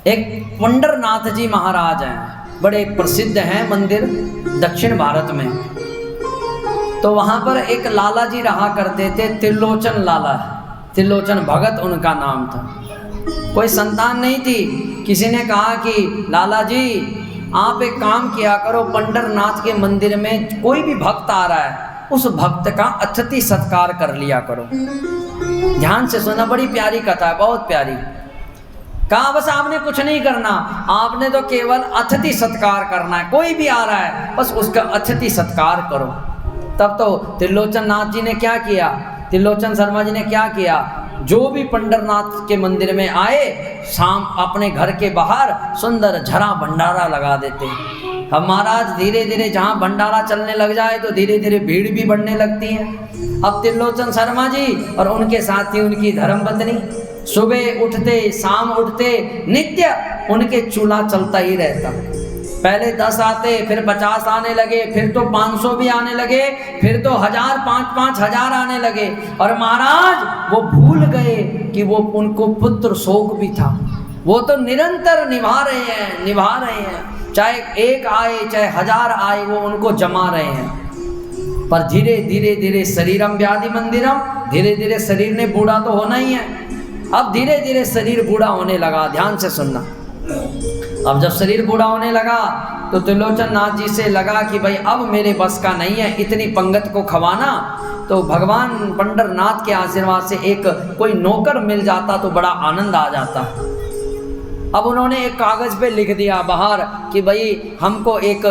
एक पंडरनाथ जी महाराज हैं, बड़े प्रसिद्ध हैं मंदिर दक्षिण भारत में। तो वहाँ पर एक लाला जी रहा करते थे, त्रिलोचन लाला, त्रिलोचन भगत उनका नाम था। कोई संतान नहीं थी। किसी ने कहा कि लाला जी आप एक काम किया करो, पंडरनाथ के मंदिर में कोई भी भक्त आ रहा है उस भक्त का अतिथि सत्कार कर लिया करो। ध्यान से सुना, बड़ी प्यारी कथा है, बहुत प्यारी। कहा बस आपने कुछ नहीं करना, आपने तो केवल अतिथि सत्कार करना है। कोई भी आ रहा है बस उसका अतिथि सत्कार करो। तब तो त्रिलोचन नाथ जी ने क्या किया, त्रिलोचन शर्मा जी ने क्या किया, जो भी पंडरनाथ के मंदिर में आए शाम अपने घर के बाहर सुंदर झरा भंडारा लगा देते। अब महाराज धीरे धीरे जहाँ भंडारा चलने लग जाए तो धीरे धीरे भीड़ भी बढ़ने लगती है। अब त्रिलोचन शर्मा जी और उनके साथी उनकी धर्मपत्नी सुबह उठते शाम उठते नित्य उनके चूल्हा चलता ही रहता। पहले 10 आते, फिर 50 आने लगे, फिर तो 500 भी आने लगे, फिर तो 1000, 5-5 हजार आने लगे। और महाराज वो भूल गए कि वो उनको पुत्र शोक भी था। वो तो निरंतर निभा रहे हैं, चाहे 1 आए चाहे 1000 आए, वो उनको जमा रहे हैं। पर धीरे धीरे शरीरम व्याधि मंदिरम, धीरे धीरे शरीर ने बूढ़ा तो होना ही है। अब धीरे धीरे शरीर बूढ़ा होने लगा। ध्यान से सुनना, अब जब शरीर बूढ़ा होने लगा तो त्रिलोचन नाथ जी से लगा कि भाई अब मेरे बस का नहीं है इतनी पंगत को खवाना। तो भगवान पंडरनाथ के आशीर्वाद से एक कोई नौकर मिल जाता तो बड़ा आनंद आ जाता। अब उन्होंने एक कागज़ पे लिख दिया बाहर कि भाई हमको एक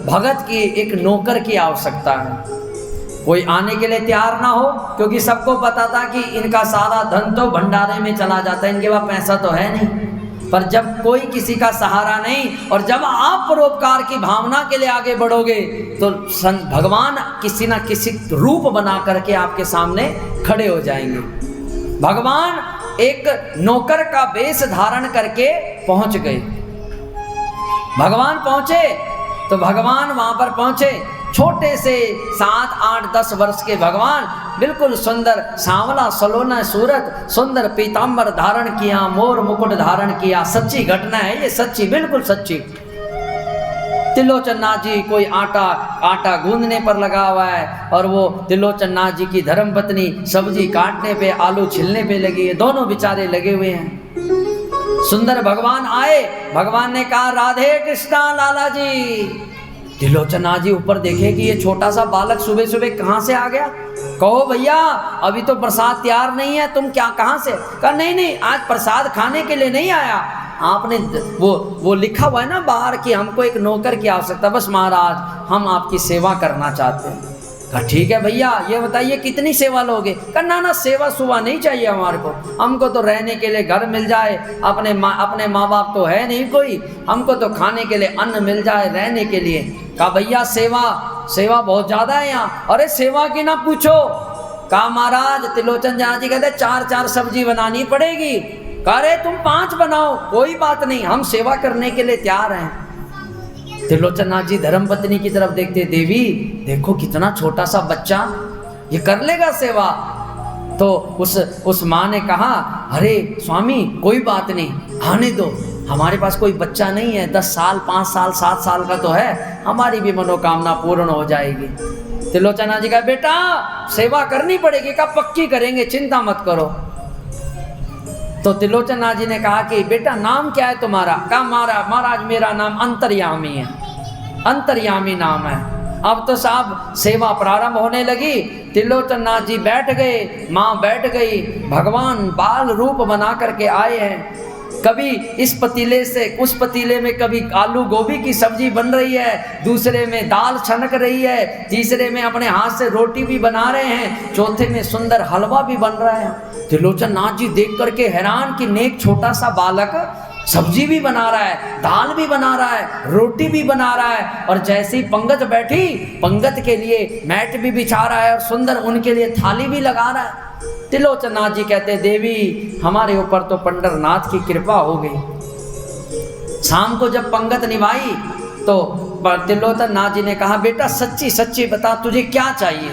भगत की, एक नौकर की आवश्यकता है। कोई आने के लिए तैयार ना हो, क्योंकि सबको पता था कि इनका सारा धन तो भंडारे में चला जाता है, इनके पास पैसा तो है नहीं। पर जब कोई किसी का सहारा नहीं और जब आप परोपकार की भावना के लिए आगे बढ़ोगे तो भगवान किसी ना किसी रूप बना करके आपके सामने खड़े हो जाएंगे। भगवान एक नौकर का वेश धारण करके पहुंच गए। भगवान पहुंचे तो भगवान वहां पर पहुंचे, छोटे से 7, 8, 10 वर्ष के भगवान, बिल्कुल सुंदर सांवला सलोना सूरत, सुंदर पीताम्बर धारण किया, मोर मुकुट धारण किया। सच्ची घटना है ये, सच्ची, बिल्कुल सच्ची। त्रिलोचन नाथ जी कोई आटा गूंदने पर लगा हुआ है और वो त्रिलोचन नाथ जी की धर्मपत्नी सब्जी काटने पे, आलू छिलने पे लगी है। दोनों बेचारे लगे हुए हैं। सुंदर भगवान आए, भगवान ने कहा राधे कृष्णा लाला जी। त्रिलोचन नाथ जी ऊपर देखे कि ये छोटा सा बालक सुबह सुबह कहाँ से आ गया। कहो भैया अभी तो प्रसाद तैयार नहीं है, तुम क्या कहाँ से। कहा नहीं आज प्रसाद खाने के लिए नहीं आया, आपने वो लिखा हुआ है ना बाहर कि हमको एक नौकर की आवश्यकता, बस महाराज हम आपकी सेवा करना चाहते हैं। कहा ठीक है भैया, ये बताइए कितनी सेवा लोगे। कहा ना सेवा सुवा नहीं चाहिए हमारे को, हमको तो रहने के लिए घर मिल जाए, अपने माँ बाप तो है नहीं कोई, हमको तो खाने के लिए अन्न मिल जाए, रहने के लिए। कहा भैया सेवा बहुत ज़्यादा है यहाँ। अरे सेवा की ना पूछो। कहा महाराज त्रिलोचन जी कहते 4-4 सब्जी बनानी पड़ेगी। कहा अरे तुम 5 बनाओ, कोई बात नहीं, हम सेवा करने के लिए तैयार हैं। त्रिलोचन नाथ जी धर्मपत्नी की तरफ देखते, देवी देखो कितना छोटा सा बच्चा, ये कर लेगा सेवा। तो उस माँ ने कहा अरे स्वामी कोई बात नहीं, आने दो, हमारे पास कोई बच्चा नहीं है, 10 साल 5 साल 7 साल का तो है, हमारी भी मनोकामना पूर्ण हो जाएगी। त्रिलोचन नाथ जी कहा बेटा सेवा करनी पड़ेगी। कहा पक्की करेंगे, चिंता मत करो। तो त्रिलोचन नाथ जी ने कहा कि बेटा नाम क्या है तुम्हारा। कहा महाराज मेरा नाम अंतर्यामी है, अंतर्यामी नाम है। अब तो साहब सेवा प्रारंभ होने लगी। त्रिलोचन नाथ जी बैठ गए, माँ बैठ गई, भगवान बाल रूप बना करके आए हैं। कभी इस पतीले से उस पतीले में कभी आलू गोभी की सब्जी बन रही है, दूसरे में दाल छनक रही है, तीसरे में अपने हाथ से रोटी भी बना रहे हैं, चौथे में सुंदर हलवा भी बन रहा है। त्रिलोचन नाथ जी देख करके हैरान कि नेक छोटा सा बालक सब्जी भी बना रहा है, दाल भी बना रहा है, रोटी भी बना रहा है, और जैसे ही पंगत बैठी पंगत के लिए मैट भी बिछा रहा है और सुंदर उनके लिए थाली भी लगा रहा है। त्रिलोचन नाथ जी कहते देवी हमारे ऊपर तो पंडरनाथ की कृपा हो गई। शाम को जब पंगत निभाई तो त्रिलोचन नाथ जी ने कहा बेटा सच्ची सच्ची बता तुझे क्या चाहिए,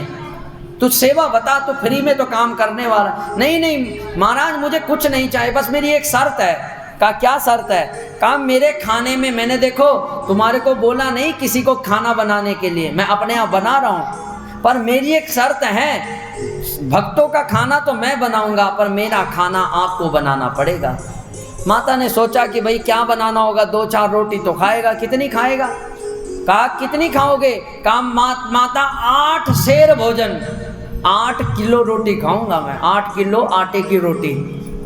तू सेवा बता, तो फ्री में तो काम करने वाला। नहीं महाराज मुझे कुछ नहीं चाहिए, बस मेरी एक शर्त है। कहा क्या शर्त है? कहा मेरे खाने में मैंने देखो तुम्हारे को बोला नहीं किसी को खाना बनाने के लिए, मैं अपने आप बना रहा हूँ, पर मेरी एक शर्त है, भक्तों का खाना तो मैं बनाऊंगा पर मेरा खाना आपको बनाना पड़ेगा। माता ने सोचा कि भाई क्या बनाना होगा, 2-4 रोटी तो खाएगा, कितनी खाएगा? कहा कितनी खाओगे? कहा माता 8 सेर भोजन, 8 किलो रोटी खाऊंगा मैं, 8 किलो आटे की रोटी।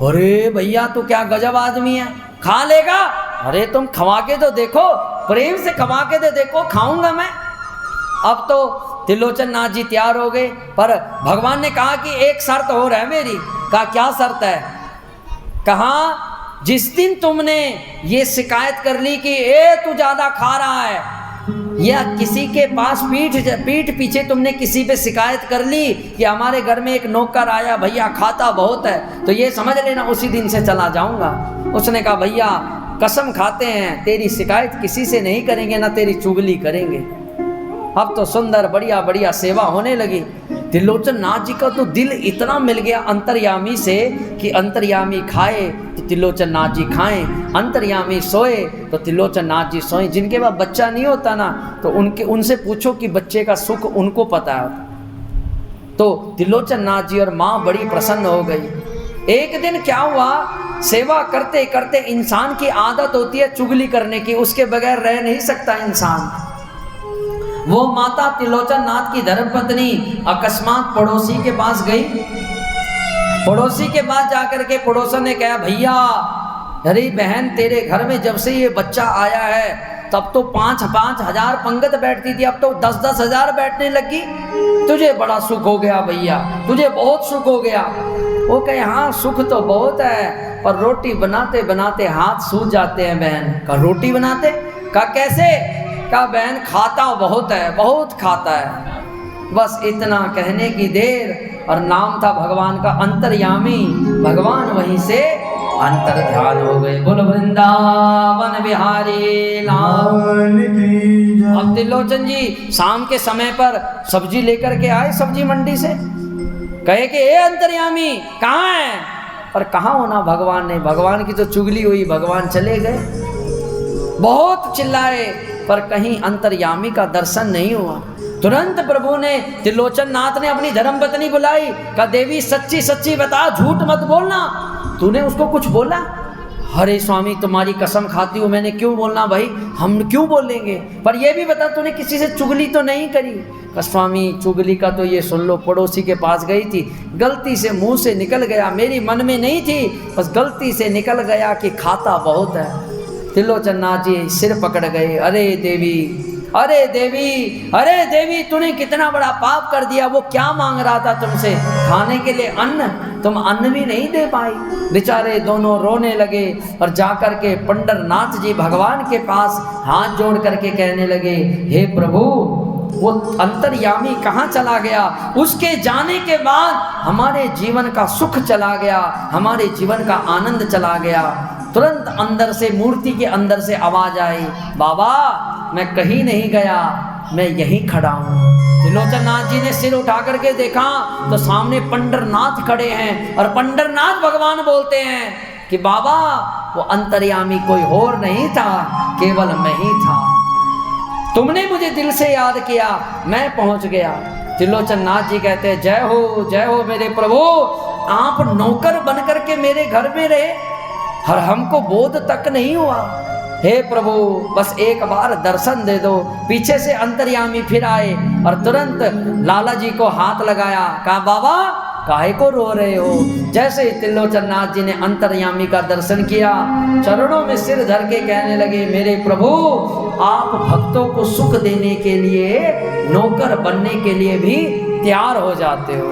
अरे भैया तू क्या गजब आदमी है, खा लेगा? अरे तुम खवा के तो देखो, प्रेम से खवा के तो देखो, खाऊंगा मैं। अब तो त्रिलोचन नाथ जी तैयार हो गए, पर भगवान ने कहा कि एक शर्त और है मेरी। कहा क्या शर्त है? कहा जिस दिन तुमने ये शिकायत कर ली कि ए तू ज्यादा खा रहा है, या किसी के पास पीठ पीछे तुमने किसी पे शिकायत कर ली कि हमारे घर में एक नौकर आया भैया खाता बहुत है, तो ये समझ लेना उसी दिन से चला जाऊंगा। उसने कहा भैया कसम खाते हैं तेरी शिकायत किसी से नहीं करेंगे, ना तेरी चुगली करेंगे। अब तो सुंदर बढ़िया बढ़िया सेवा होने लगी। त्रिलोचन नाथ जी का तो दिल इतना मिल गया अंतर्यामी से कि अंतर्यामी खाए तो त्रिलोचन नाथ जी खाएं, अंतर्यामी सोए तो त्रिलोचन नाथ जी सोएं। जिनके पास बच्चा नहीं होता ना, तो उनसे पूछो कि बच्चे का सुख उनको पता है। तो त्रिलोचन नाथ जी और माँ बड़ी प्रसन्न हो गई। एक दिन क्या हुआ, सेवा करते करते इंसान की आदत होती है चुगली करने की, उसके बगैर रह नहीं सकता इंसान। वो माता त्रिलोचन नाथ की धर्मपत्नी अकस्मात पड़ोसी के पास गई। पड़ोसी के पास जाकर के पड़ोसन ने कहा भैया अरे बहन तेरे घर में जब से ये बच्चा आया है तब तो 5-5 हजार पंगत बैठती थी, अब तो 10-10 हजार बैठने लगी। तुझे बड़ा सुख हो गया भैया, तुझे बहुत सुख हो गया। वो कहे हाँ सुख तो बहुत है, पर रोटी बनाते बनाते हाथ सूज जाते हैं बहन। कहा रोटी बनाते? कहा कैसे? कहा बहन खाता बहुत है, बहुत खाता है। बस इतना कहने की देर और नाम था भगवान का अंतर्यामी, भगवान वहीं से अंतर ध्यान हो गए। बोलो वृंदावन बिहारी लाल की। अब त्रिलोचन जी शाम के समय पर सब्जी लेकर के आए सब्जी मंडी से, कहे कि ए अंतर्यामी कहाँ है? पर कहाँ होना भगवान ने, भगवान की तो चुगली हुई, भगवान चले गए। बहुत चिल्लाए पर कहीं अंतर्यामी का दर्शन नहीं हुआ। तुरंत प्रभु ने त्रिलोचन नाथ ने अपनी धर्मपत्नी बुलाई, कहा देवी सच्ची सच्ची बता, झूठ मत बोलना, तूने उसको कुछ बोला? अरे स्वामी तुम्हारी कसम खाती हूँ मैंने क्यों बोलना भाई, हम क्यों बोलेंगे, पर ये भी बता तूने किसी से चुगली तो नहीं करी? कहा स्वामी चुगली का तो ये सुन लो, पड़ोसी के पास गई थी, गलती से मुंह से निकल गया, मेरी मन में नहीं थी, बस गलती से निकल गया कि खाता बहुत है। त्रिलोचन नाथ जी सिर पकड़ गए, अरे देवी, अरे देवी, अरे देवी तूने कितना बड़ा पाप कर दिया। वो क्या मांग रहा था तुमसे? खाने के लिए अन्न, तुम अन्न भी नहीं दे पाई। बेचारे दोनों रोने लगे और जाकर के पंडरनाथ जी भगवान के पास हाथ जोड़ करके कहने लगे हे प्रभु वो अंतर्यामी कहाँ चला गया? उसके जाने के बाद हमारे जीवन का सुख चला गया, हमारे जीवन का आनंद चला गया। तुरंत अंदर से, मूर्ति के अंदर से आवाज आई, बाबा मैं कहीं नहीं गया, मैं यहीं खड़ा हूँ। त्रिलोचन नाथ जी ने सिर उठा करके देखा तो सामने पंडरनाथ खड़े हैं और पंडरनाथ भगवान बोलते हैं कि बाबा वो अंतर्यामी कोई और नहीं था, केवल मैं ही था। तुमने मुझे दिल से याद किया, मैं पहुंच गया। त्रिलोचन नाथ जी कहते हैं जय हो मेरे प्रभु, आप नौकर बन करके मेरे घर में रहे और हमको बोध तक नहीं हुआ। हे प्रभु बस एक बार दर्शन दे दो। पीछे से अंतर्यामी फिर आए और तुरंत लाला जी को हाथ लगाया, कहा बाबा काहे को रो रहे हो? जैसे ही त्रिलोचन नाथ जी ने अंतर्यामी का दर्शन किया, चरणों में सिर धर के कहने लगे मेरे प्रभु आप भक्तों को सुख देने के लिए, नौकर बनने के लिए भी तैयार हो जाते हो।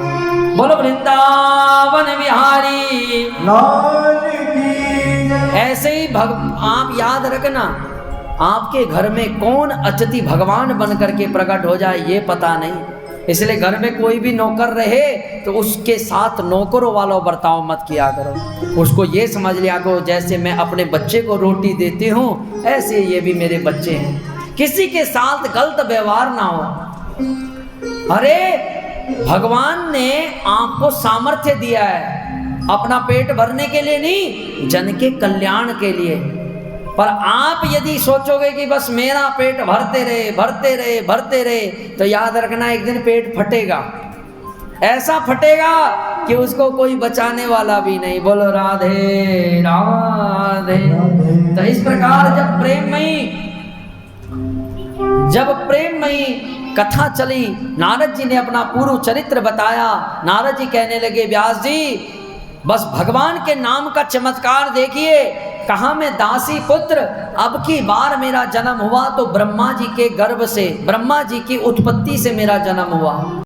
बोलो वृंदावन बिहारी लाल की। ऐसे ही आप याद रखना, आपके घर में कौन अतिथि भगवान बन करके प्रकट हो जाए ये पता नहीं, इसलिए घर में कोई भी नौकर रहे तो उसके साथ नौकरों वाला बर्ताव मत किया करो। उसको ये समझ लिया करो जैसे मैं अपने बच्चे को रोटी देती हूँ ऐसे ये भी मेरे बच्चे हैं। किसी के साथ गलत व्यवहार ना हो। अरे भगवान ने आपको सामर्थ्य दिया है, अपना पेट भरने के लिए नहीं, जन के कल्याण के लिए। पर आप यदि सोचोगे कि बस मेरा पेट भरते रहे भरते रहे भरते रहे, तो याद रखना एक दिन पेट फटेगा, ऐसा फटेगा कि उसको कोई बचाने वाला भी नहीं। बोलो राधे राधे। तो इस प्रकार जब प्रेममयी कथा चली, नारद जी ने अपना पूर्व चरित्र बताया। नारद जी कहने लगे, व्यास जी बस भगवान के नाम का चमत्कार देखिए, कहा मैं दासी पुत्र, अब की बार मेरा जन्म हुआ तो ब्रह्मा जी के गर्भ से, ब्रह्मा जी की उत्पत्ति से मेरा जन्म हुआ।